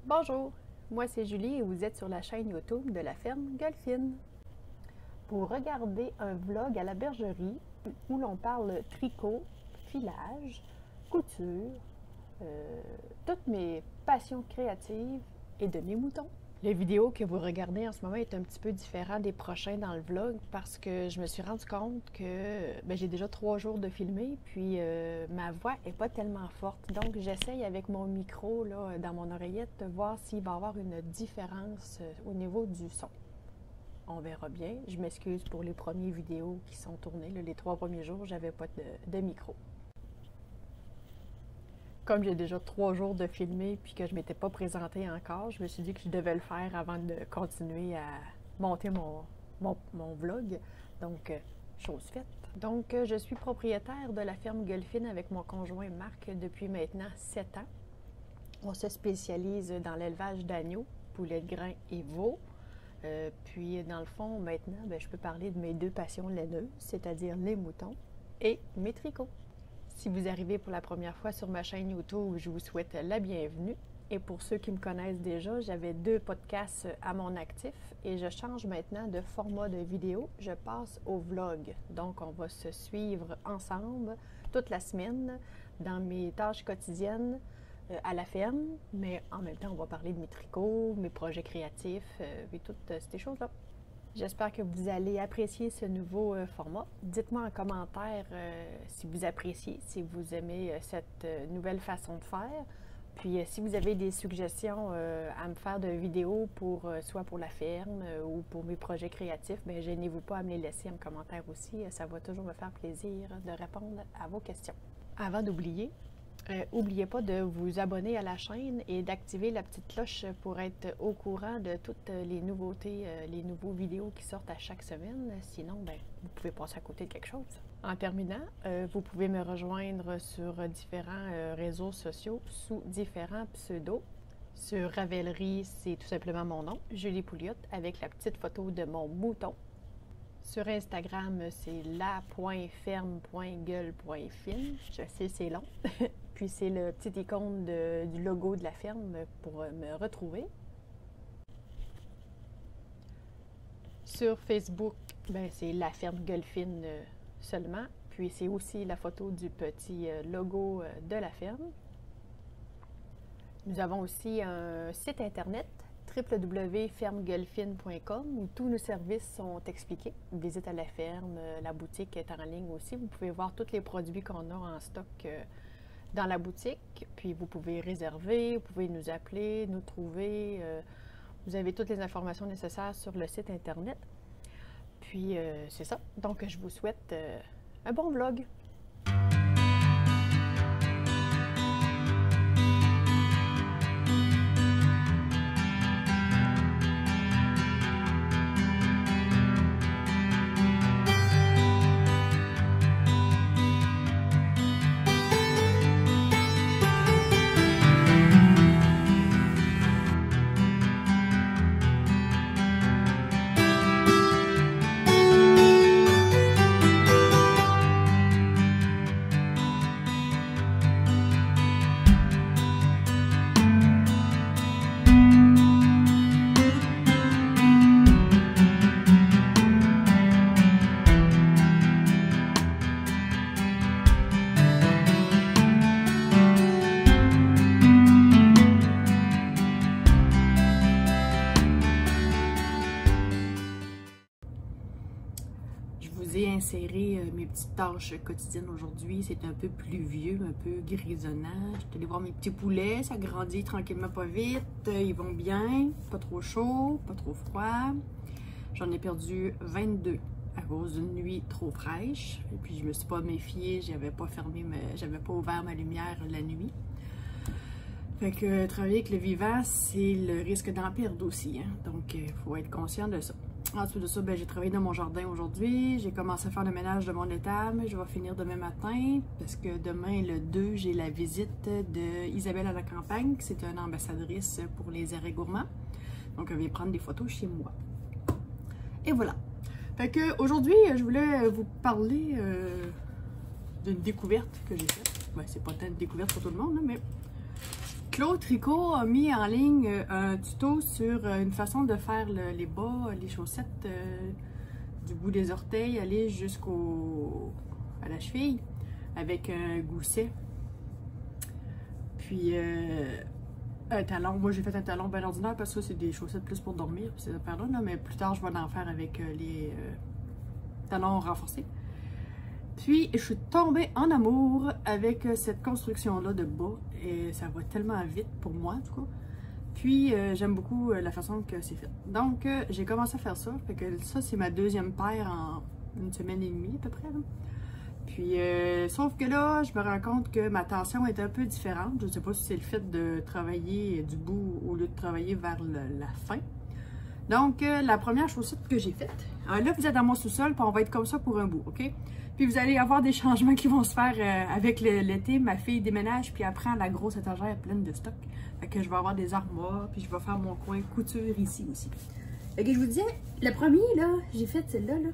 Bonjour, moi c'est Julie et vous êtes sur la chaîne YouTube de la ferme Golfine. Pour regarder un vlog à la bergerie où l'on parle tricot, filage, couture, toutes mes passions créatives et de mes moutons. La vidéo que vous regardez en ce moment est un petit peu différente des prochains dans le vlog parce que je me suis rendu compte que j'ai déjà 3 jours de filmer, puis ma voix n'est pas tellement forte. Donc j'essaye avec mon micro là, dans mon oreillette de voir s'il va y avoir une différence au niveau du son. On verra bien. Je m'excuse pour les premières vidéos qui sont tournées. Là, les 3 premiers jours, j'avais pas de micro. Comme j'ai déjà 3 jours de filmer puis que je ne m'étais pas présentée encore, je me suis dit que je devais le faire avant de continuer à monter mon vlog. Donc, chose faite. Donc, je suis propriétaire de la ferme Golfine avec mon conjoint Marc depuis maintenant 7 ans. On se spécialise dans l'élevage d'agneaux, poulets de grain et veaux. Puis, dans le fond, maintenant, je peux parler de mes 2 passions laineuses, c'est-à-dire les moutons et mes tricots. Si vous arrivez pour la première fois sur ma chaîne YouTube, je vous souhaite la bienvenue. Et pour ceux qui me connaissent déjà, j'avais 2 podcasts à mon actif et je change maintenant de format de vidéo. Je passe au vlog. Donc, on va se suivre ensemble toute la semaine dans mes tâches quotidiennes à la ferme. Mais en même temps, on va parler de mes tricots, mes projets créatifs et toutes ces choses-là. J'espère que vous allez apprécier ce nouveau format. Dites-moi en commentaire si vous appréciez, si vous aimez cette nouvelle façon de faire. Puis si vous avez des suggestions à me faire de vidéos soit pour la ferme ou pour mes projets créatifs, gênez-vous pas à me les laisser en commentaire aussi. Ça va toujours me faire plaisir de répondre à vos questions. Avant d'oublier, n'oubliez pas de vous abonner à la chaîne et d'activer la petite cloche pour être au courant de toutes les nouveautés, les nouveaux vidéos qui sortent à chaque semaine. Sinon, vous pouvez passer à côté de quelque chose. En terminant, vous pouvez me rejoindre sur différents réseaux sociaux sous différents pseudos. Sur Ravelry, c'est tout simplement mon nom, Julie Pouliot, avec la petite photo de mon mouton. Sur Instagram, c'est la.ferme.gueule.fine. Je sais, c'est long. Puis c'est le petit icône du logo de la ferme pour me retrouver. Sur Facebook, c'est la ferme Golfine seulement. Puis c'est aussi la photo du petit logo de la ferme. Nous avons aussi un site internet www.fermegolfine.com où tous nos services sont expliqués. Visite à la ferme, la boutique est en ligne aussi. Vous pouvez voir tous les produits qu'on a en stock dans la boutique. Puis vous pouvez réserver, vous pouvez nous appeler, nous trouver. Vous avez toutes les informations nécessaires sur le site internet. Puis c'est ça. Donc je vous souhaite un bon vlog. Insérer mes petites tâches quotidiennes aujourd'hui. C'est un peu pluvieux, un peu grisonnant. Je suis allée voir mes petits poulets, ça grandit tranquillement pas vite. Ils vont bien, pas trop chaud, pas trop froid. J'en ai perdu 22 à cause d'une nuit trop fraîche. Et puis je me suis pas méfiée, j'avais pas ouvert ma lumière la nuit. Fait que travailler avec le vivant, c'est le risque d'en perdre aussi. Hein? Donc il faut être conscient de ça. Ensuite de ça, j'ai travaillé dans mon jardin aujourd'hui. J'ai commencé à faire le ménage de mon étable. Je vais finir demain matin parce que demain, le 2, j'ai la visite d'Isabelle à la campagne. C'est une ambassadrice pour les arrêts gourmands. Donc, elle vient prendre des photos chez moi. Et voilà. Fait que aujourd'hui, je voulais vous parler d'une découverte que j'ai faite. C'est pas tant une découverte pour tout le monde, mais Claude Tricot a mis en ligne un tuto sur une façon de faire les bas, les chaussettes du bout des orteils, aller à la cheville avec un gousset. Puis un talon. Moi j'ai fait un talon bien ordinaire parce que c'est des chaussettes plus pour dormir, ces affaires-là, mais plus tard je vais en faire avec les talons renforcés. Puis je suis tombée en amour avec cette construction-là de bas et ça va tellement vite pour moi en tout cas. Puis j'aime beaucoup la façon que c'est fait. Donc j'ai commencé à faire ça. Fait que ça c'est ma deuxième paire en une semaine et demie à peu près. Là. Puis sauf que là je me rends compte que ma tension est un peu différente. Je ne sais pas si c'est le fait de travailler du bout au lieu de travailler vers la fin. Donc la première chaussette que j'ai faite. Là vous êtes dans mon sous-sol puis on va être comme ça pour un bout, ok? Puis vous allez avoir des changements qui vont se faire avec l'été. Ma fille déménage, puis elle prend la grosse étagère pleine de stock. Fait que je vais avoir des armoires, puis je vais faire mon coin couture ici aussi. Fait que je vous disais, le premier, là, j'ai fait celle-là, là,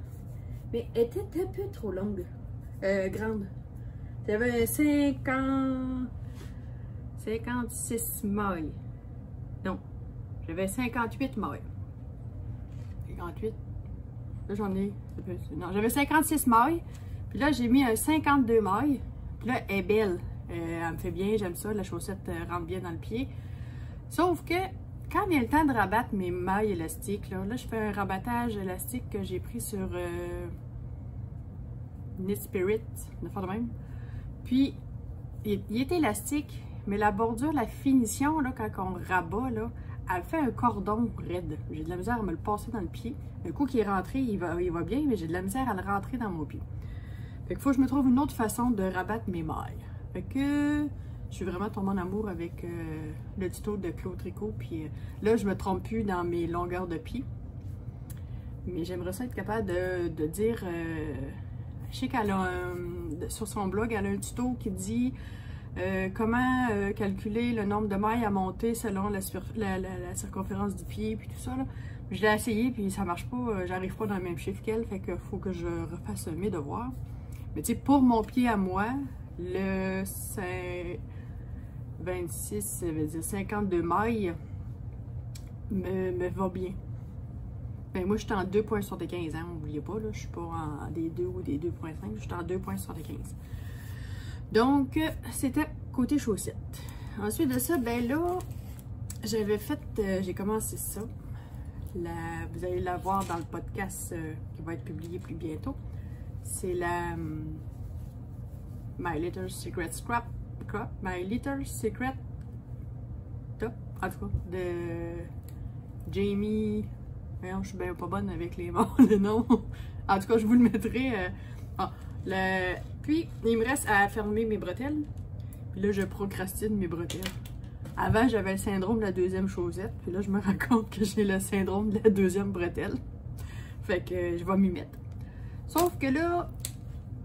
mais elle était un peu trop longue. Grande. J'avais 56 mailles. Non, j'avais 58 mailles. 58. Là, j'en ai... Non, j'avais 56 mailles. Puis là, j'ai mis un 52 mailles. Puis là, elle est belle. Elle me fait bien, j'aime ça. La chaussette rentre bien dans le pied. Sauf que, quand il y a le temps de rabattre mes mailles élastiques, là je fais un rabattage élastique que j'ai pris sur Knit Spirit, une affaire de même. Puis, il est élastique, mais la bordure, la finition, là, quand on rabat, là, elle fait un cordon raide. J'ai de la misère à me le passer dans le pied. Un coup qui est rentré, il va bien, mais j'ai de la misère à le rentrer dans mon pied. Fait qu'il faut que je me trouve une autre façon de rabattre mes mailles. Fait que je suis vraiment tombée en amour avec le tuto de Claude Tricot. Puis là, je me trompe plus dans mes longueurs de pied. Mais j'aimerais ça être capable de dire... je sais qu'elle a sur son blog, elle a un tuto qui dit comment calculer le nombre de mailles à monter selon la circonférence du pied, puis tout ça. Là. Je l'ai essayé, puis ça marche pas. J'arrive pas dans le même chiffre qu'elle, fait qu'il faut que je refasse mes devoirs. Mais tu sais, pour mon pied à moi, le 26, ça veut dire 52 mailles, me va bien. Ben moi, je suis en 2.75, hein, n'oubliez pas, là, je suis pas en des 2 ou des 2.5, je suis en 2.75. Donc, c'était côté chaussettes. Ensuite de ça, ben là, j'avais fait, j'ai commencé ça. Vous allez la voir dans le podcast qui va être publié plus bientôt. C'est la My Little Secret My Little Secret Top, en tout cas, de Jamie. Voyons, je suis bien pas bonne avec les noms. En tout cas, je vous le mettrai. Puis, il me reste à fermer mes bretelles. Puis là, je procrastine mes bretelles. Avant, j'avais le syndrome de la deuxième chaussette. Puis là, je me rends compte que j'ai le syndrome de la deuxième bretelle. Fait que je vais m'y mettre. Sauf que là,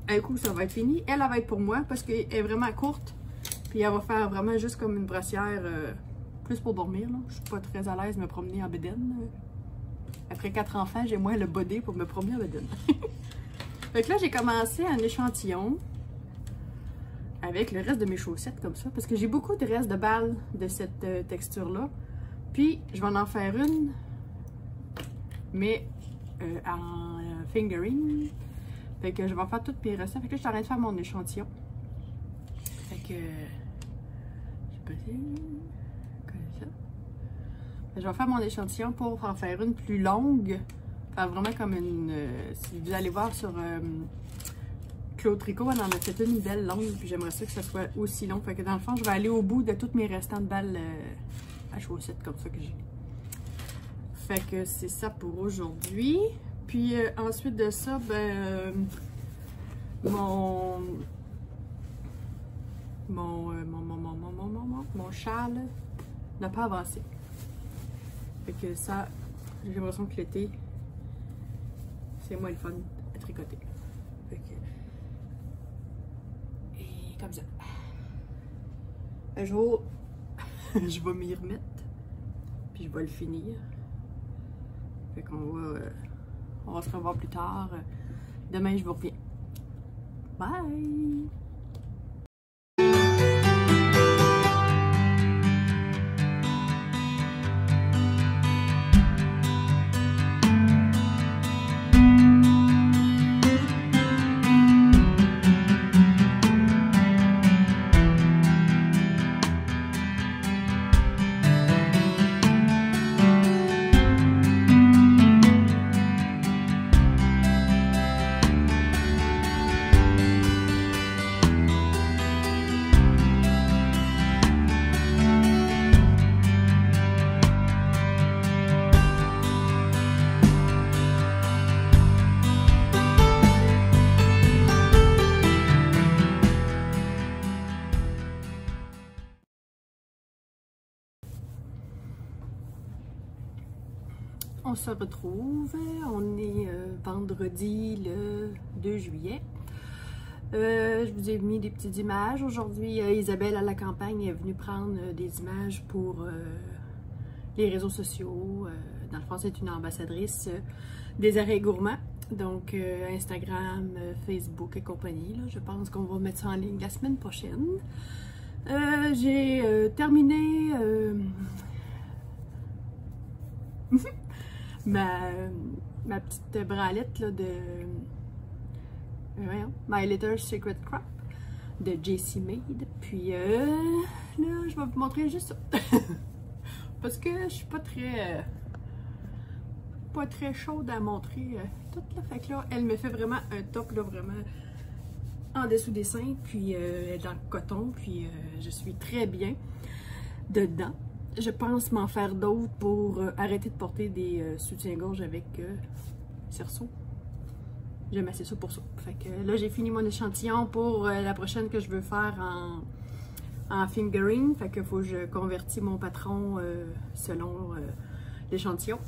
un coup, ça va être fini. Elle va être pour moi parce qu'elle est vraiment courte. Puis elle va faire vraiment juste comme une brassière plus pour dormir. Là. Je suis pas très à l'aise de me promener en bedaine. Après 4 enfants, j'ai moins le body pour me promener en bedaine. Fait que là, j'ai commencé un échantillon avec le reste de mes chaussettes comme ça. Parce que j'ai beaucoup de restes de balles de cette texture-là. Puis, je vais en faire une, mais en fingering. Fait que je vais faire toutes mes recettes. Fait que là, je suis en train de faire mon échantillon. Fait que... je sais pas si... comme ça. Je vais faire mon échantillon pour en faire une plus longue. Faire vraiment comme une... si vous allez voir sur Claude Tricot, elle en a fait une belle longue. Puis j'aimerais ça que ça soit aussi long. Fait que dans le fond, je vais aller au bout de toutes mes restantes balles à chaussettes comme ça que j'ai. Fait que c'est ça pour aujourd'hui. Puis ensuite de ça, ben... mon châle n'a pas avancé. Fait que ça, j'ai l'impression que l'été, c'est moins le fun à tricoter. Fait que... et comme ça. Un jour, je vais m'y remettre. Puis je vais le finir. Fait qu'on va se revoir plus tard. Demain, je vous reviens. Bye! on se retrouve. On est vendredi le 2 juillet. Je vous ai mis des petites images. Aujourd'hui, Isabelle à la campagne est venue prendre des images pour les réseaux sociaux. Dans le fond, c'est une ambassadrice des arrêts gourmands. Donc, Instagram, Facebook et compagnie. Là, je pense qu'on va mettre ça en ligne la semaine prochaine. J'ai terminé ma petite bralette là, de My Little Secret Crap de JC Made. Puis là, je vais vous montrer juste ça. Parce que je suis pas très chaude à montrer tout là. Fait que là, elle me fait vraiment un top là, vraiment en dessous des seins, puis dans le coton, puis je suis très bien dedans. Je pense m'en faire d'autres pour arrêter de porter des soutiens-gorge avec cerceau. J'aime assez ça pour ça. Fait que là, j'ai fini mon échantillon pour la prochaine que je veux faire en fingering. Fait que faut que je convertis mon patron selon l'échantillon.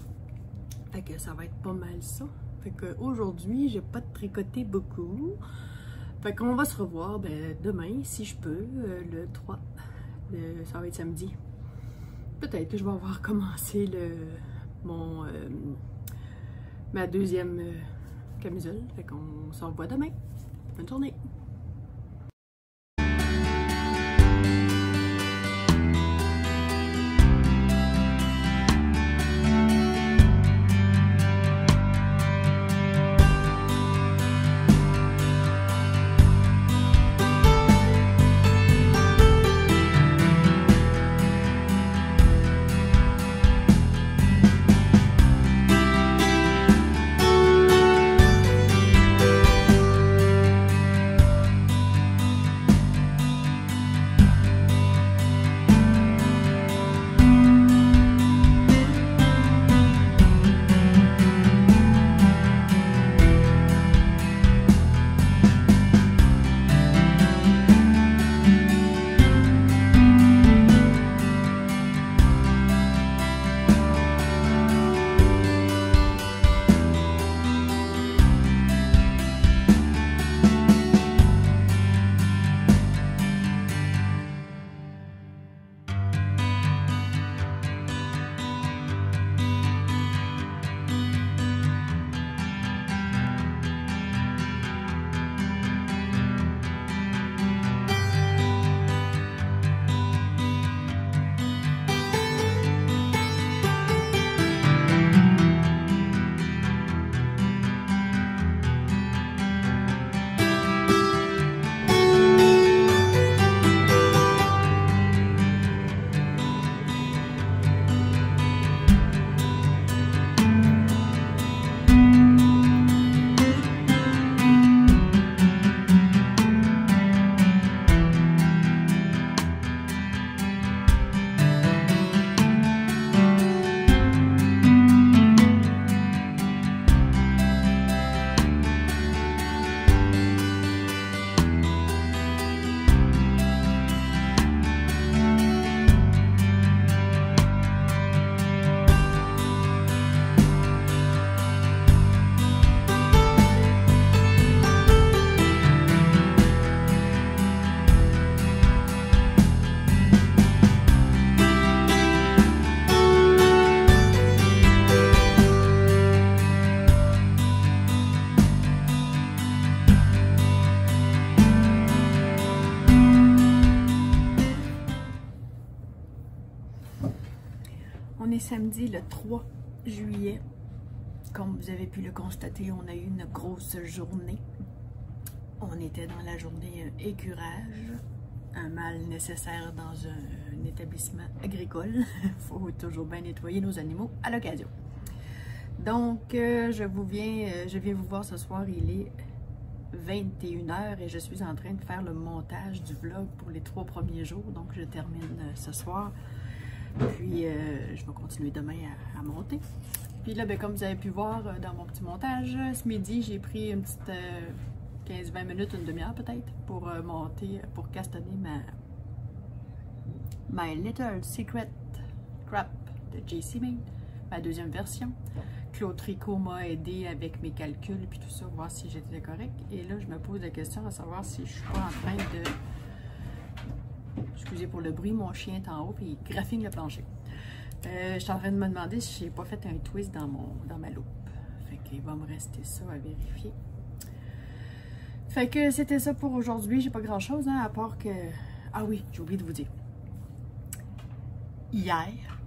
Fait que ça va être pas mal ça. Fait que aujourd'hui, j'ai pas tricoté beaucoup. Fait qu'on va se revoir demain, si je peux, le 3. Ça va être samedi. Peut-être que je vais avoir commencé ma deuxième camisole. Fait qu'on se revoit demain. Bonne journée! On est samedi le 3 juillet. Comme vous avez pu le constater, on a eu une grosse journée. On était dans la journée écurage, un mal nécessaire dans un établissement agricole. Il faut toujours bien nettoyer nos animaux à l'occasion. Donc, je viens vous voir ce soir, il est 21h et je suis en train de faire le montage du vlog pour les 3 premiers jours. Donc, je termine ce soir. Puis, je vais continuer demain à monter. Puis là, comme vous avez pu voir dans mon petit montage, ce midi, j'ai pris une petite 15-20 minutes, une demi-heure peut-être, pour monter, pour castonner My Little Secret Crap de JC Made. ma deuxième version. Claude Tricot m'a aidé avec mes calculs puis tout ça, voir si j'étais correct. Et là, je me pose la question à savoir si je suis pas en train de... Excusez pour le bruit, mon chien est en haut puis il graffine le plancher. Je suis en train de me demander si j'ai pas fait un twist dans ma loupe. Fait qu'il va me rester ça à vérifier. Fait que c'était ça pour aujourd'hui. J'ai pas grand chose, hein, à part que... Ah oui, j'ai oublié de vous dire. Hier,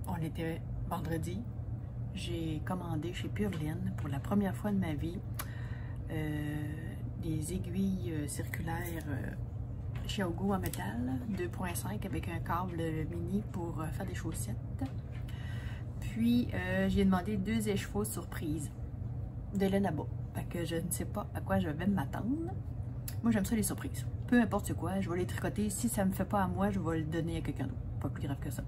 on était vendredi, j'ai commandé chez Purelaine pour la première fois de ma vie des aiguilles circulaires Xiaogu en métal 2.5 avec un câble mini pour faire des chaussettes. Puis j'ai demandé 2 écheveaux surprise de laine à bas. Fait que je ne sais pas à quoi je vais m'attendre. Moi j'aime ça les surprises. Peu importe quoi, je vais les tricoter. Si ça ne me fait pas à moi, je vais le donner à quelqu'un d'autre. Pas plus grave que ça.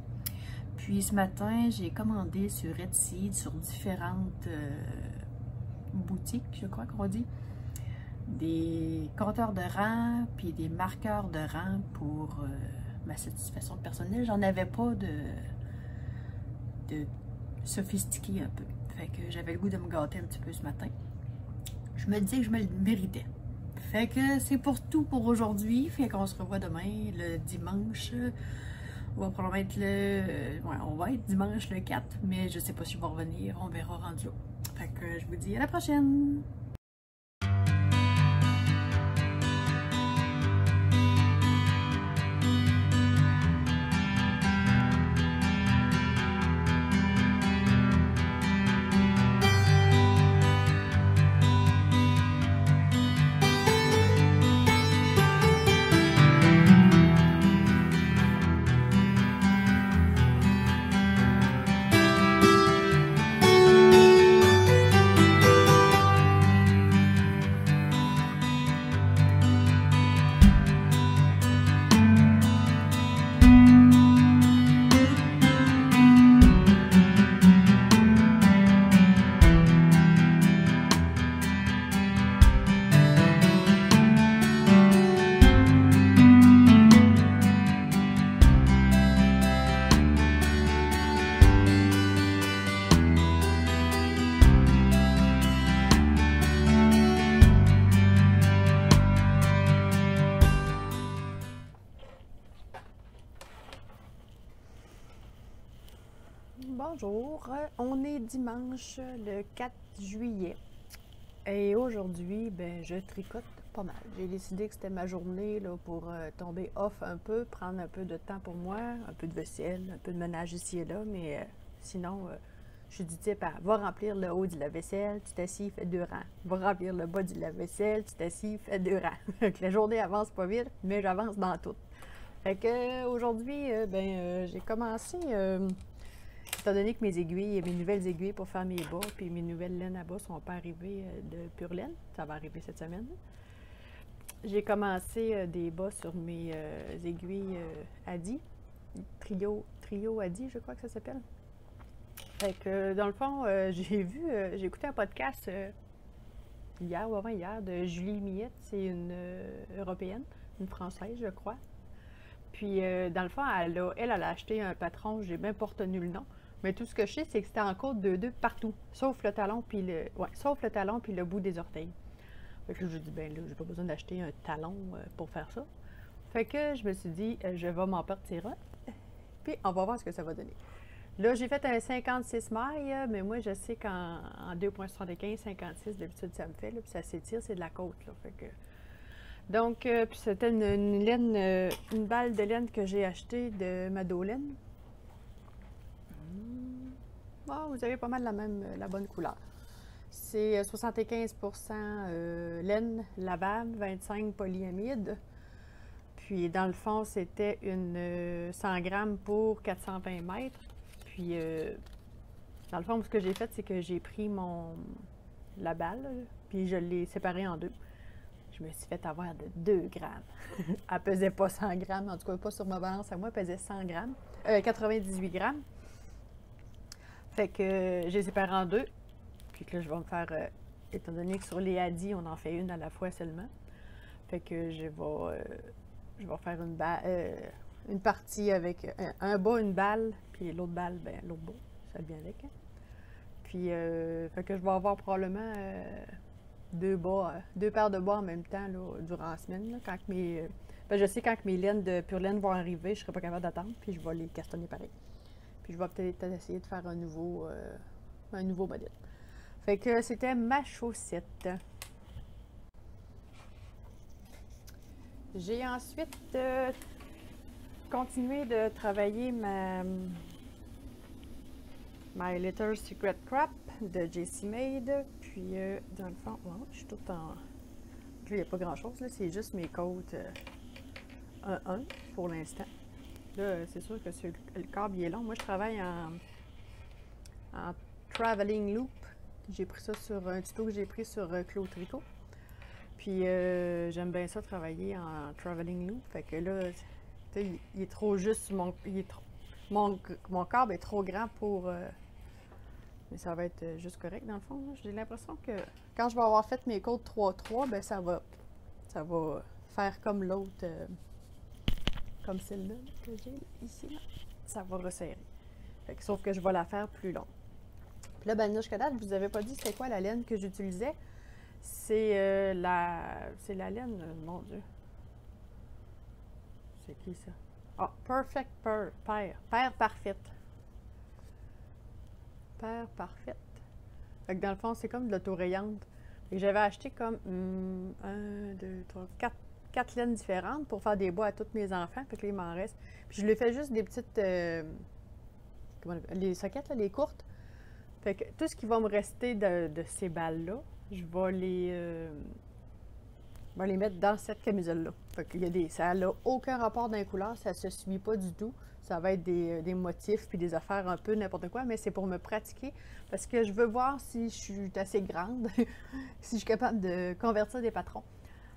Puis ce matin, j'ai commandé sur Etsy, sur différentes boutiques, je crois qu'on dit, des compteurs de rang, puis des marqueurs de rang pour ma satisfaction personnelle. J'en avais pas de sophistiqué un peu. Fait que j'avais le goût de me gâter un petit peu ce matin. Je me disais que je me le méritais. Fait que c'est pour tout pour aujourd'hui. Fait qu'on se revoit demain, le dimanche. On va probablement être on va être dimanche le 4, mais je sais pas si je vais revenir. On verra rendu là. Fait que je vous dis à la prochaine! Bonjour, on est dimanche le 4 juillet et aujourd'hui, ben, je tricote pas mal. J'ai décidé que c'était ma journée là, pour tomber off un peu, prendre un peu de temps pour moi, un peu de vaisselle, un peu de ménage ici et là, mais sinon, je suis du type à va remplir le haut du lave-vaisselle, tu t'assis, fais 2 rangs. Va remplir le bas du lave-vaisselle, tu t'assis, fais 2 rangs. La journée avance pas vite, mais j'avance dans tout. Fait que aujourd'hui, j'ai commencé... étant donné que mes aiguilles, mes nouvelles aiguilles pour faire mes bas, puis mes nouvelles laines à bas sont pas arrivées de Purelaine, ça va arriver cette semaine. J'ai commencé des bas sur mes aiguilles Adi, trio Adi, je crois que ça s'appelle. Fait que dans le fond, j'ai écouté un podcast hier ou avant-hier de Julie Millette, c'est une européenne, une française, je crois. Puis dans le fond, elle a acheté un patron, j'ai même pas retenu le nom. Mais tout ce que je sais, c'est que c'était en côte de 2 partout, sauf le talon puis le bout des orteils. Fait que là, je dis, ben là, j'ai pas besoin d'acheter un talon pour faire ça. Fait que je me suis dit, je vais m'en partir un, puis on va voir ce que ça va donner. Là, j'ai fait un 56 mailles, mais moi, je sais qu'en 2.75, 56, d'habitude, ça me fait, là, puis ça s'étire, c'est de la côte, là. Fait que... Donc, puis c'était une laine, une balle de laine que j'ai achetée de Madolène. Oh, vous avez pas mal la bonne couleur. C'est 75% laine lavable, 25 polyamide. Puis dans le fond, c'était une 100 grammes pour 420 mètres. Puis dans le fond, ce que j'ai fait, c'est que j'ai pris la balle, puis je l'ai séparée en 2. Je me suis fait avoir de 2 grammes. Elle pesait pas 100 grammes, en tout cas pas sur ma balance à moi, elle pesait 100 grammes, 98 grammes. Fait que j'ai séparé en 2. Puis que là, je vais me faire, étant donné que sur les Adi, on en fait une à la fois seulement. Fait que je vais faire une partie avec un bas, une balle, puis l'autre balle, ben l'autre bas. ça vient avec. Hein. Puis, fait que je vais avoir probablement deux paires de bas en même temps là, durant la semaine. Là, quand je sais quand mes laines de pure laine vont arriver, je ne serai pas capable d'attendre, puis je vais les castonner pareil. Puis je vais peut-être essayer de faire un nouveau modèle. Fait que c'était ma chaussette. J'ai ensuite continué de travailler My Little Secret Crop de Jessie Made. Puis, dans le fond, wow, je suis tout en... Il n'y a pas grand-chose, là. C'est juste mes côtes 1-1 pour l'instant. Là, c'est sûr que le câble il est long. Moi, je travaille en traveling loop. J'ai pris ça sur un tuto que j'ai pris sur Claude Tricot. Puis, j'aime bien ça travailler en traveling loop. Fait que là, il est trop juste, mon câble est trop grand pour... mais ça va être juste correct dans le fond. J'ai l'impression que quand je vais avoir fait mes côtes 3-3, ben ça va faire comme l'autre, comme celle-là que j'ai ici. Là. Ça va resserrer. Fait que, sauf que je vais la faire plus longue. Puis là, ben jusqu'à date, je vous avais pas dit c'était quoi la laine que j'utilisais. C'est la laine, mon Dieu. C'est qui ça? Ah, Perfect Pair parfaite. Paire parfaite. Fait que dans le fond, c'est comme de l'autorayante. Et j'avais acheté comme 1, 2, 3, 4 laines différentes pour faire des bois à tous mes enfants. Fait que là, il m'en reste. Puis je lui ai fait juste des petites... les soquettes, là, les courtes. Fait que tout ce qui va me rester de ces balles-là, je vais les mettre dans cette camisole-là. Fait que ça n'a aucun rapport dans les couleurs, ça ne se suit pas du tout. Ça va être des motifs puis des affaires un peu n'importe quoi, mais c'est pour me pratiquer parce que je veux voir si je suis assez grande, si je suis capable de convertir des patrons.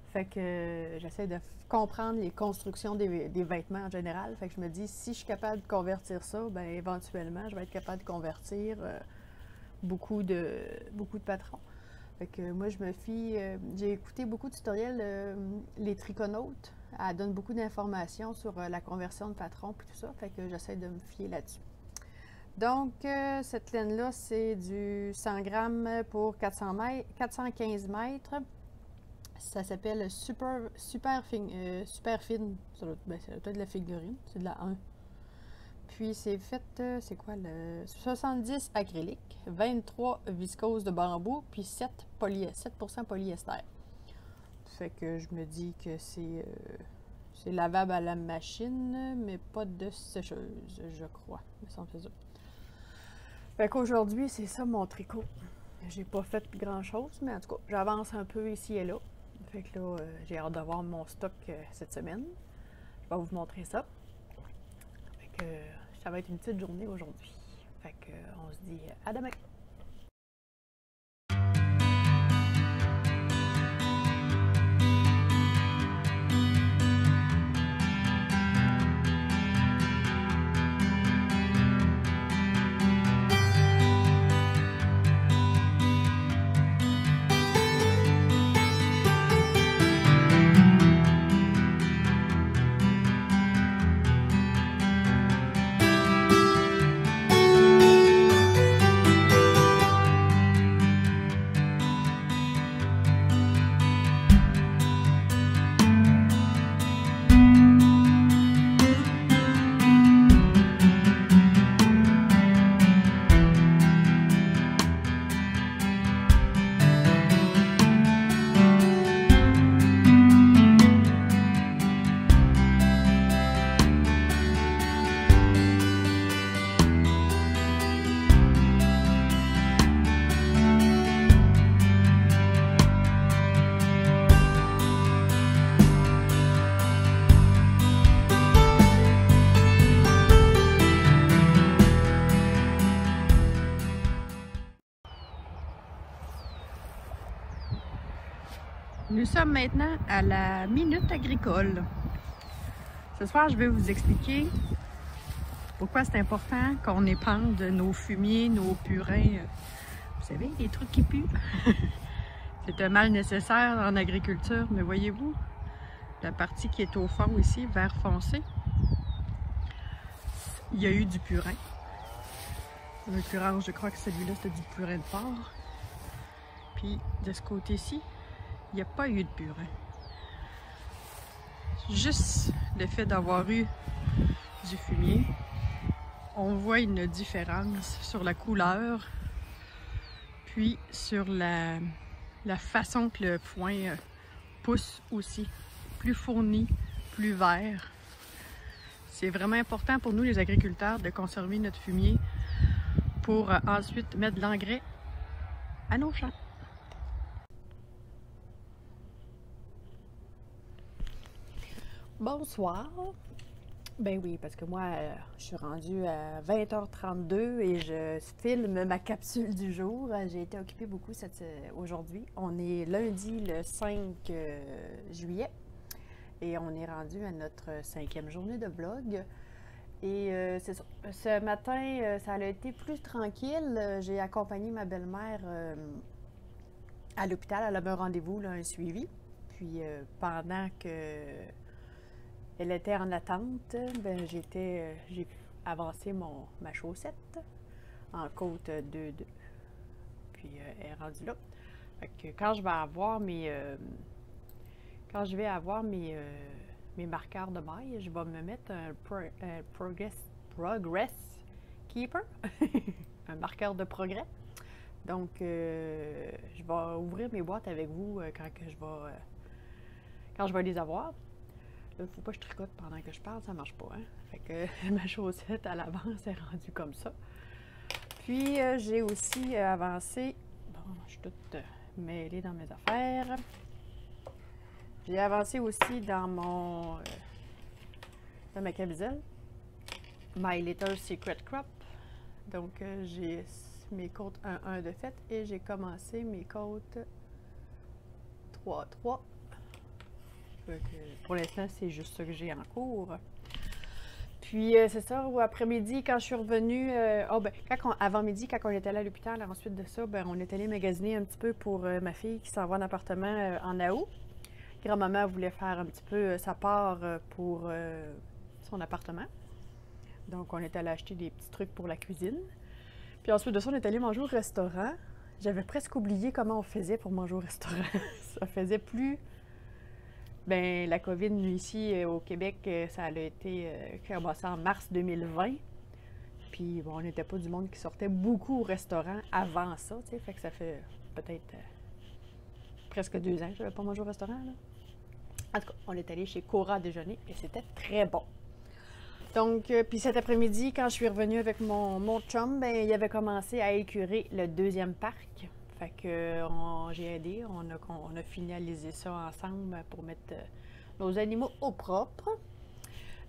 Fait que j'essaie de comprendre les constructions des vêtements en général. Fait que je me dis, si je suis capable de convertir ça, bien éventuellement, je vais être capable de convertir beaucoup de patrons. Fait que moi, je me fie... j'ai écouté beaucoup de tutoriels, les triconautes. Elle donne beaucoup d'informations sur la conversion de patrons et tout ça. Fait que j'essaie de me fier là-dessus. Donc, cette laine-là, c'est du 100 grammes pour 415 mètres. Ça s'appelle super fine. Ça doit être de la figurine. C'est de la 1. Puis, c'est fait, c'est quoi le 70 acrylique, 23 viscose de bambou, puis 7% polyester. Fait que je me dis que c'est lavable à la machine, mais pas de sécheuse, je crois. Fait qu'aujourd'hui, c'est ça mon tricot. J'ai pas fait grand-chose, mais en tout cas, j'avance un peu ici et là. Fait que là, j'ai hâte d'avoir mon stock cette semaine. Je vais vous montrer ça. Fait que ça va être une petite journée aujourd'hui. Fait que on se dit à demain! Nous sommes maintenant à la Minute Agricole. Ce soir, je vais vous expliquer pourquoi c'est important qu'on épande nos fumiers, nos purins. Vous savez, les trucs qui puent. C'est un mal nécessaire en agriculture, mais voyez-vous, la partie qui est au fond ici, vert foncé, il y a eu du purin. En l'occurrence, je crois que celui-là, c'était du purin de porc. Puis, de ce côté-ci, il n'y a pas eu de purin. Juste le fait d'avoir eu du fumier, on voit une différence sur la couleur, puis sur la façon que le foin pousse aussi. Plus fourni, plus vert. C'est vraiment important pour nous, les agriculteurs, de conserver notre fumier pour ensuite mettre de l'engrais à nos champs. Bonsoir. Ben oui, parce que moi, je suis rendue à 20h32 et je filme ma capsule du jour. J'ai été occupée beaucoup aujourd'hui. On est lundi le 5 juillet et on est rendu à notre 5e journée de vlog. Et c'est ça. Ce matin, ça a été plus tranquille. J'ai accompagné ma belle-mère à l'hôpital. Elle avait un rendez-vous, un suivi. Puis pendant que elle était en attente, ben, j'ai avancé ma chaussette en côte 2-2. Puis elle est rendue là. Fait que quand je vais avoir mes marqueurs de maille, je vais me mettre un Progress Keeper, un marqueur de progrès. Donc je vais ouvrir mes boîtes avec vous quand je vais les avoir. Là, faut pas que je tricote pendant que je parle, ça marche pas, hein? Fait que ma chaussette à l'avance est rendue comme ça. Puis j'ai aussi avancé, bon, je suis toute mêlée dans mes affaires. J'ai avancé aussi dans ma camisole, My Little Secret Crop. Donc j'ai mes côtes 1-1 de fait et j'ai commencé mes côtes 3-3. Pour l'instant, c'est juste ça que j'ai en cours. Puis, c'est ça, après-midi, quand je suis revenue, avant-midi, quand on était allé à l'hôpital, ensuite de ça, ben, on est allé magasiner un petit peu pour ma fille qui s'en va en appartement en août. Grand-maman voulait faire un petit peu sa part pour son appartement. Donc, on est allé acheter des petits trucs pour la cuisine. Puis ensuite de ça, on est allé manger au restaurant. J'avais presque oublié comment on faisait pour manger au restaurant. Ça faisait plus... Ben, la COVID, ici, au Québec, ça a été commencé en mars 2020. Puis, bon, on n'était pas du monde qui sortait beaucoup au restaurant avant ça, tu sais. Fait que ça fait peut-être presque 2 ans que je n'avais pas mangé au restaurant, là. En tout cas, on est allé chez Cora déjeuner et c'était très bon. Donc, puis cet après-midi, quand je suis revenue avec mon chum, ben, il avait commencé à écurer le 2e parc. Fait que j'ai aidé, on a finalisé ça ensemble pour mettre nos animaux au propre.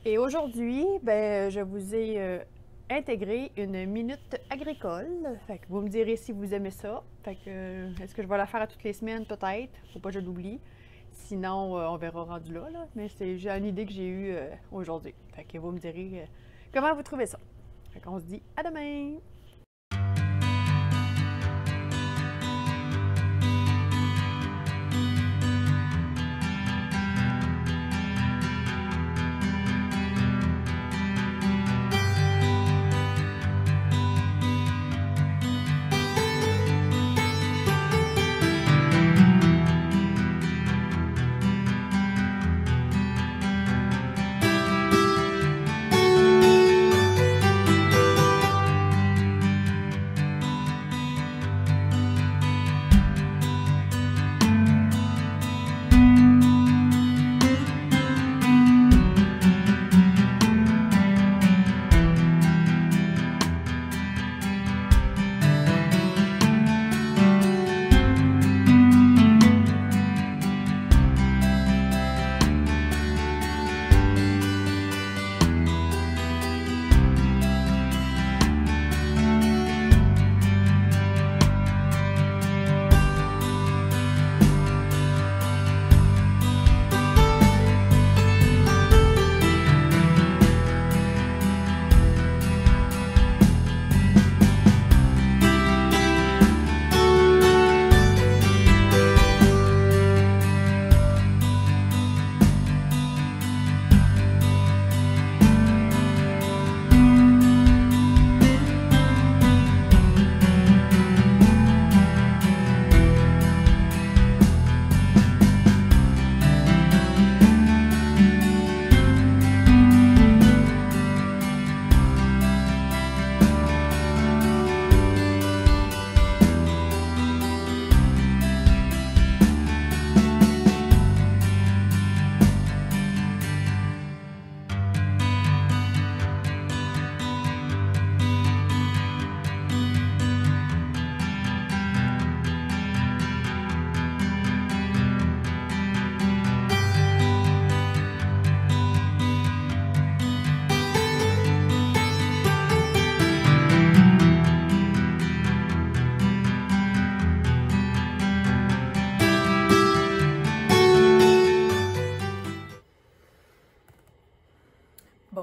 Et aujourd'hui, ben, je vous ai intégré une minute agricole. Fait que vous me direz si vous aimez ça. Fait que est-ce que je vais la faire à toutes les semaines? Peut-être. Faut pas que je l'oublie. Sinon, on verra rendu là. Mais c'est une idée que j'ai eue aujourd'hui. Fait que vous me direz comment vous trouvez ça. Fait qu'on se dit à demain!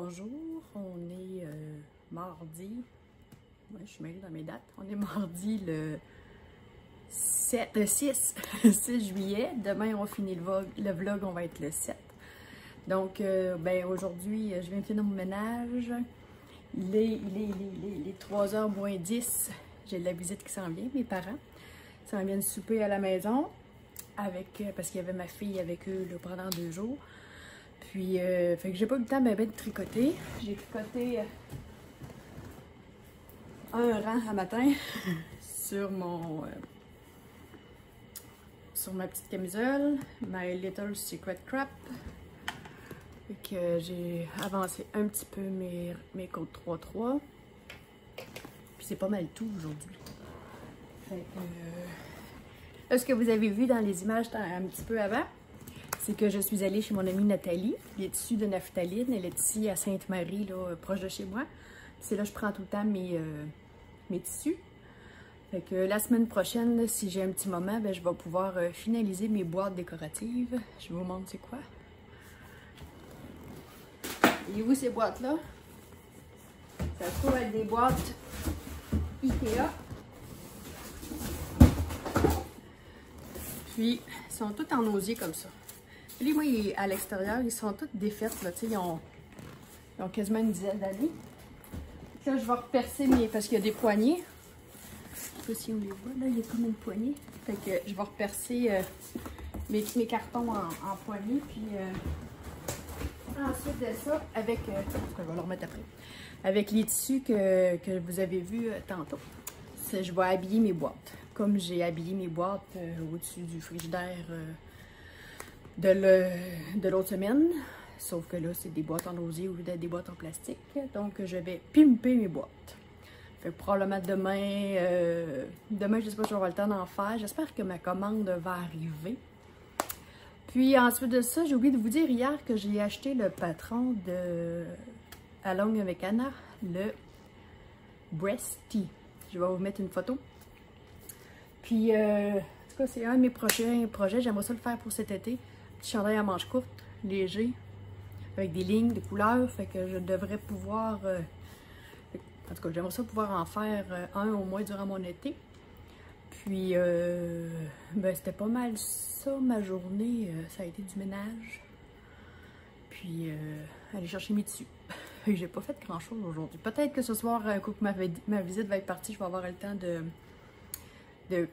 Bonjour, on est mardi, ouais, je suis mêlée dans mes dates, on est mardi le 6 juillet, demain on finit le vlog, on va être le 7. Donc, ben aujourd'hui, je viens de finir mon ménage, il est 3h moins 10, j'ai de la visite qui s'en vient, mes parents s'en viennent souper à la maison, parce qu'il y avait ma fille avec eux là, pendant 2 jours. Puis, fait que j'ai pas eu le temps de tricoter. J'ai tricoté un rang à matin sur ma petite camisole, My Little Secret Crap. Fait que j'ai avancé un petit peu mes côtes 3-3. Puis c'est pas mal tout aujourd'hui. Fait que, là, ce que vous avez vu dans les images un petit peu avant, c'est que je suis allée chez mon amie Nathalie, les tissus de naphtaline. Elle est ici à Sainte-Marie, là, proche de chez moi. C'est là que je prends tout le temps mes tissus. Fait que la semaine prochaine, là, si j'ai un petit moment, ben, je vais pouvoir finaliser mes boîtes décoratives. Je vous montre c'est quoi. Et où ces boîtes-là? Ça se trouve être des boîtes Ikea. Puis, ils sont toutes en osier comme ça. Les moi, à l'extérieur, ils sont toutes défaites, là, ils ont quasiment une dizaine d'années. Là, je vais repercer parce qu'il y a des poignées. Je sais pas si on les voit, là, il y a comme une poignée. Fait que je vais repercer mes cartons en poignée, puis ensuite de ça, avec, je vais le remettre après, avec les tissus que vous avez vus tantôt, je vais habiller mes boîtes. Comme j'ai habillé mes boîtes au-dessus du frigidaire de l'autre semaine, sauf que là c'est des boîtes en osier au lieu d'être des boîtes en plastique, donc je vais pimper mes boîtes. Fait que probablement demain je sais pas si j'aurai le temps d'en faire, j'espère que ma commande va arriver. Puis ensuite de ça, j'ai oublié de vous dire hier que j'ai acheté le patron de Along avec Anna, le Breast Tee. Je vais vous mettre une photo. Puis en tout cas c'est un de mes prochains projets, j'aimerais ça le faire pour cet été. Petit chandail à manches courtes, léger, avec des lignes, des couleurs, fait que je devrais pouvoir, en tout cas j'aimerais ça pouvoir en faire un au moins durant mon été. Puis ben, c'était pas mal ça ma journée, ça a été du ménage, puis aller chercher mes tissus. J'ai pas fait grand chose aujourd'hui. Peut-être que ce soir, un coup que ma visite va être partie, je vais avoir le temps de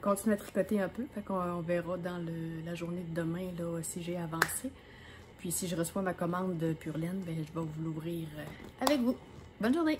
continuer à tricoter un peu. Fait qu'on verra dans la journée de demain là, si j'ai avancé. Puis si je reçois ma commande de Pure Laine, ben, je vais vous l'ouvrir avec vous. Bonne journée!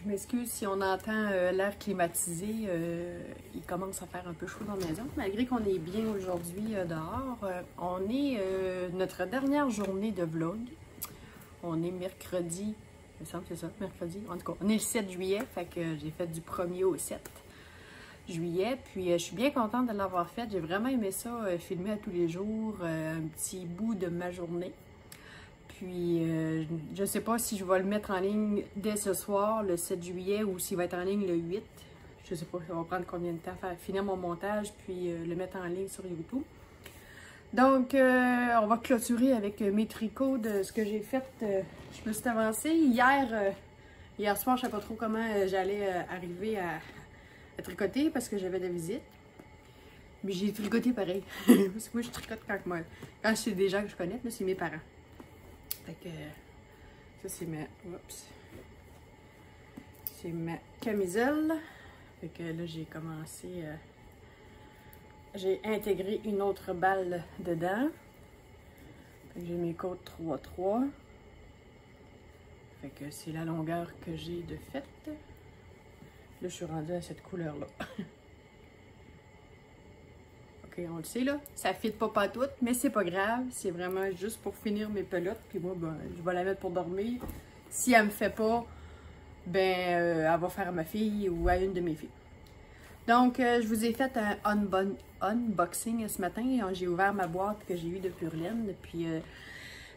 Je m'excuse si on entend l'air climatisé. Il commence à faire un peu chaud dans la maison. Malgré qu'on est bien aujourd'hui dehors, on est notre dernière journée de vlog. On est mercredi, il me semble que c'est ça, mercredi. En tout cas, on est le 7 juillet, fait que j'ai fait du 1er au 7 juillet. Puis je suis bien contente de l'avoir fait. J'ai vraiment aimé ça, filmer à tous les jours, un petit bout de ma journée. Puis, je ne sais pas si je vais le mettre en ligne dès ce soir, le 7 juillet, ou s'il va être en ligne le 8. Je ne sais pas, ça va prendre combien de temps à finir mon montage, puis le mettre en ligne sur YouTube. Donc, on va clôturer avec mes tricots de ce que j'ai fait. Je me suis avancée. Hier soir, je ne savais pas trop comment j'allais arriver à tricoter parce que j'avais de la visite. Mais j'ai tricoté pareil. Parce que moi, je tricote quand c'est des gens que je connais, c'est mes parents. Fait que ça c'est ma camisole. Fait que là j'ai commencé, j'ai intégré une autre balle dedans. Fait que j'ai mes côtes 3-3. Fait que c'est la longueur que j'ai de fait. Là je suis rendue à cette couleur là. On le sait là, ça ne fit pas pantoute, mais c'est pas grave, c'est vraiment juste pour finir mes pelotes, puis moi, ben, je vais la mettre pour dormir. Si elle me fait pas, ben, elle va faire à ma fille ou à une de mes filles. Donc, je vous ai fait un unboxing ce matin, j'ai ouvert ma boîte que j'ai eue de Purlaine, puis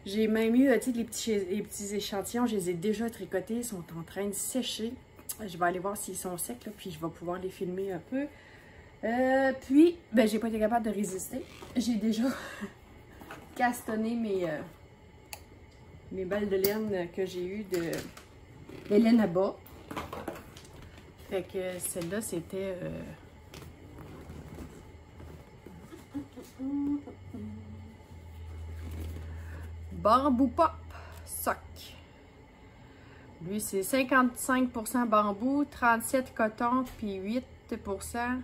j'ai même eu, tu sais, les petits échantillons, je les ai déjà tricotés, ils sont en train de sécher. Je vais aller voir s'ils sont secs, là, puis je vais pouvoir les filmer un peu. Puis, ben, j'ai pas été capable de résister. J'ai déjà castonné mes balles de laine que j'ai eues de laine à bas. Fait que celle-là, c'était... Bamboo Pop Sock. Lui, c'est 55% bambou, 37% coton, puis 8%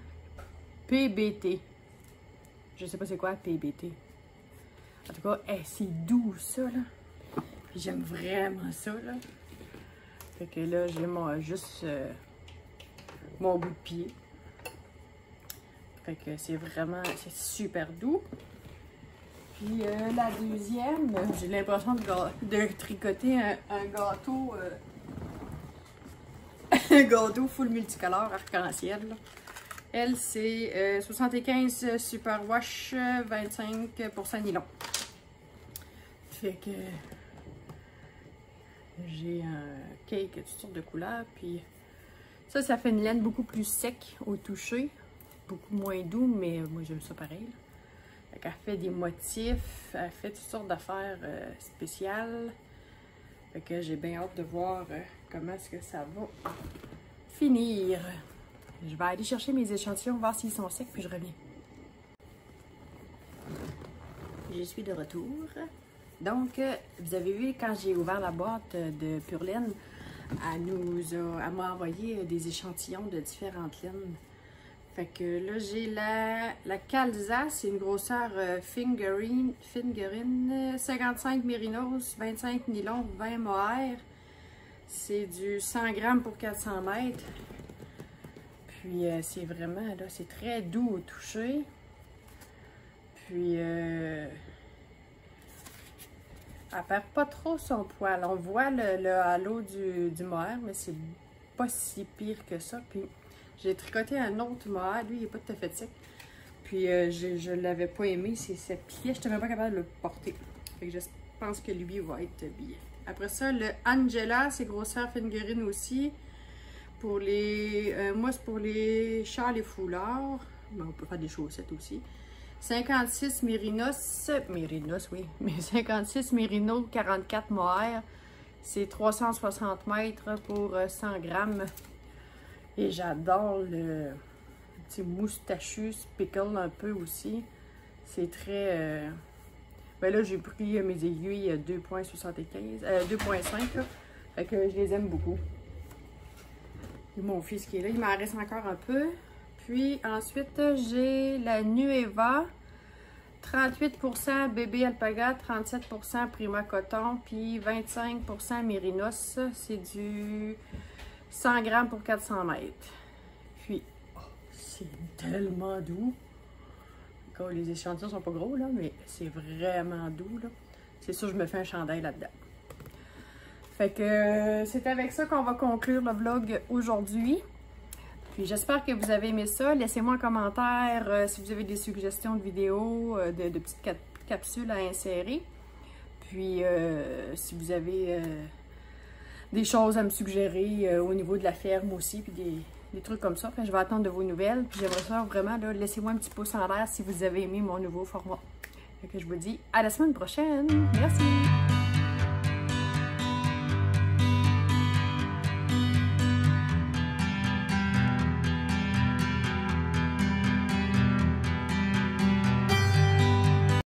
PBT. Je sais pas c'est quoi PBT. En tout cas, c'est doux ça là. Puis j'aime vraiment ça là. Fait que là, j'ai juste mon bout de pied. Fait que c'est super doux. Puis la deuxième, j'ai l'impression de tricoter un gâteau. Un gâteau full multicolore arc-en-ciel. Elle, c'est 75 superwash, 25% nylon. Fait que j'ai un cake de toutes sortes de couleurs. Puis ça fait une laine beaucoup plus sec au toucher. Beaucoup moins doux, mais moi j'aime ça pareil. Là. Fait qu'elle fait des motifs, elle fait toutes sortes d'affaires spéciales. Fait que j'ai bien hâte de voir comment est-ce que ça va finir. Je vais aller chercher mes échantillons, voir s'ils sont secs, puis je reviens. Je suis de retour. Donc, vous avez vu, quand j'ai ouvert la boîte de Purlaine, elle m'a envoyé des échantillons de différentes laines. Fait que là, j'ai la Calza, c'est une grosseur Fingerine, 55 mérinos, 25 nylon, 20 mohair. C'est du 100 grammes pour 400 mètres. Puis c'est vraiment, là, c'est très doux au toucher. Puis, elle perd pas trop son poil. On voit le halo du mohair, mais c'est pas si pire que ça. Puis, j'ai tricoté un autre mohair. Lui, il n'est pas tout à fait sec. Puis, je l'avais pas aimé. Ça pliait. Je n'étais même pas capable de le porter. Fait que je pense que lui va être bien. Après ça, le Angela, c'est grosseur Fingerine aussi. Pour les... moi, c'est pour les châles et foulards. Mais on peut faire des chaussettes aussi. 56 mérinos. Mérinos, oui. Mais 56 mérinos, 44 mohair. C'est 360 mètres pour 100 grammes. Et j'adore le petit moustachu pickle un peu aussi. C'est très... Ben là, j'ai pris mes aiguilles 2,75. 2,5. Fait que je les aime beaucoup. Mon fils qui est là, il m'en reste encore un peu. Puis ensuite, j'ai la Nueva, 38% bébé alpaga, 37% prima coton, puis 25% mérinos. C'est du 100 grammes pour 400 mètres. Puis, oh, c'est tellement doux. Encore, les échantillons sont pas gros, là, mais c'est vraiment doux, là. C'est sûr, je me fais un chandail là-dedans. Fait que c'est avec ça qu'on va conclure le vlog aujourd'hui. Puis j'espère que vous avez aimé ça. Laissez-moi un commentaire si vous avez des suggestions de vidéos, de petites capsules à insérer. Puis si vous avez des choses à me suggérer au niveau de la ferme aussi, puis des trucs comme ça. Fait que je vais attendre de vos nouvelles. Puis j'aimerais ça vraiment, laissez-moi un petit pouce en l'air si vous avez aimé mon nouveau format. Fait que je vous dis à la semaine prochaine. Merci!